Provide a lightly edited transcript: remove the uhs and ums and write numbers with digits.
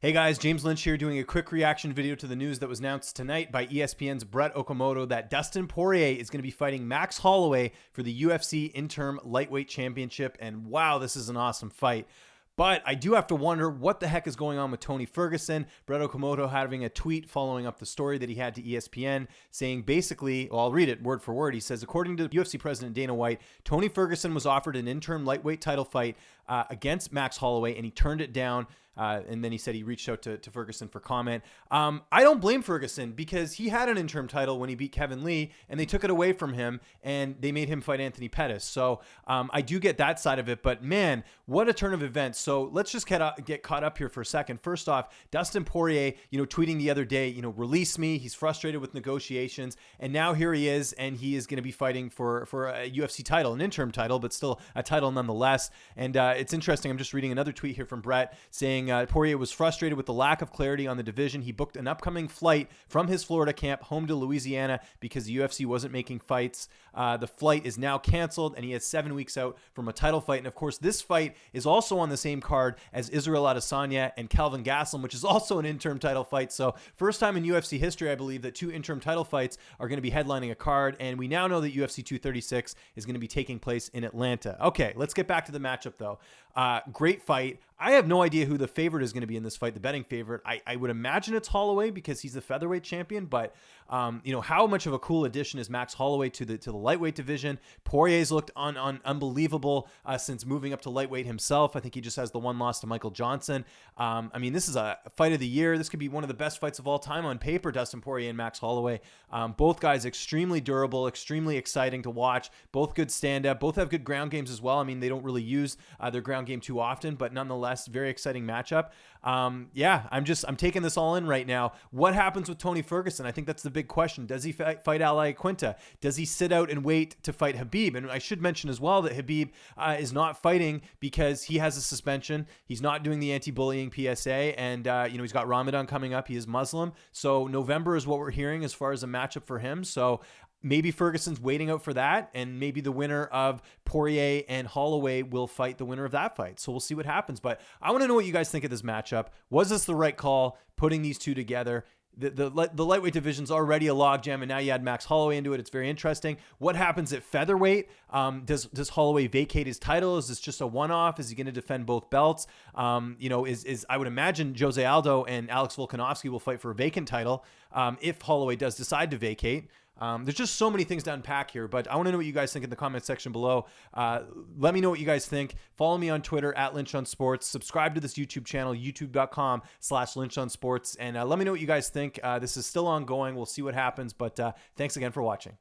Hey guys, James Lynch here doing a quick reaction video to the news that was announced tonight by ESPN's Brett Okamoto that Dustin Poirier is going to be fighting Max Holloway for the UFC Interim Lightweight Championship. And wow, this is an awesome fight. But I do have to wonder what the heck is going on with Tony Ferguson. Brett Okamoto having a tweet following up the story that he had to ESPN saying basically, well, I'll read it word for word. He says, according to UFC President Dana White, Tony Ferguson was offered an interim lightweight title fight against Max Holloway, and he turned it down. And then he said he reached out to Ferguson for comment. I don't blame Ferguson because he had an interim title when he beat Kevin Lee, and they took it away from him, and they made him fight Anthony Pettis. So I do get that side of it, but man, what a turn of events. So let's just get caught up here for a second. First off, Dustin Poirier, tweeting the other day, release me. He's frustrated with negotiations, and now here he is, and he is going to be fighting for a UFC title, an interim title, but still a title nonetheless. And it's interesting. I'm just reading another tweet here from Brett saying Poirier was frustrated with the lack of clarity on the division. He booked an upcoming flight from his Florida camp home to Louisiana because the UFC wasn't making fights. The flight is now canceled, and he has 7 weeks out from a title fight. And of course, this fight is also on the same card as Israel Adesanya and Kelvin Gastelum, which is also an interim title fight. So first time in UFC history, I believe, that two interim title fights are going to be headlining a card. And we now know that UFC 236 is going to be taking place in Atlanta. Okay, let's get back to the matchup, though. Great fight. I have no idea who the favorite is going to be in this fight, the betting favorite. I would imagine it's Holloway because he's the featherweight champion, but how much of a cool addition is Max Holloway to the lightweight division? Poirier's looked unbelievable since moving up to lightweight himself. I think he just has the one loss to Michael Johnson. This is a fight of the year. This could be one of the best fights of all time on paper, Dustin Poirier and Max Holloway. Both guys extremely durable, extremely exciting to watch. Both good stand-up. Both have good ground games as well. They don't really use their ground game too often, but nonetheless, very exciting matchup. I'm taking this all in right now. What happens with Tony Ferguson? I think that's the big question. Does he fight Al Quinta? Does he sit out and wait to fight Khabib? And I should mention as well that Khabib is not fighting because he has a suspension. He's not doing the anti-bullying PSA, and he's got Ramadan coming up. He is Muslim, so November is what we're hearing as far as a matchup for him. So maybe Ferguson's waiting out for that, and maybe the winner of Poirier and Holloway will fight the winner of that fight. So we'll see what happens. But I want to know what you guys think of this matchup. Was this the right call, putting these two together? The lightweight division's already a logjam, and now you add Max Holloway into it. It's very interesting. What happens at featherweight? Does Holloway vacate his title? Is this just a one-off? Is he going to defend both belts? I would imagine Jose Aldo and Alex Volkanovski will fight for a vacant title if Holloway does decide to vacate. There's just so many things to unpack here, but I want to know what you guys think in the comment section below. Let me know what you guys think. Follow me on Twitter @LynchOnSports. Subscribe to this YouTube channel, youtube.com/LynchOnSports. And let me know what you guys think. This is still ongoing. We'll see what happens, but thanks again for watching.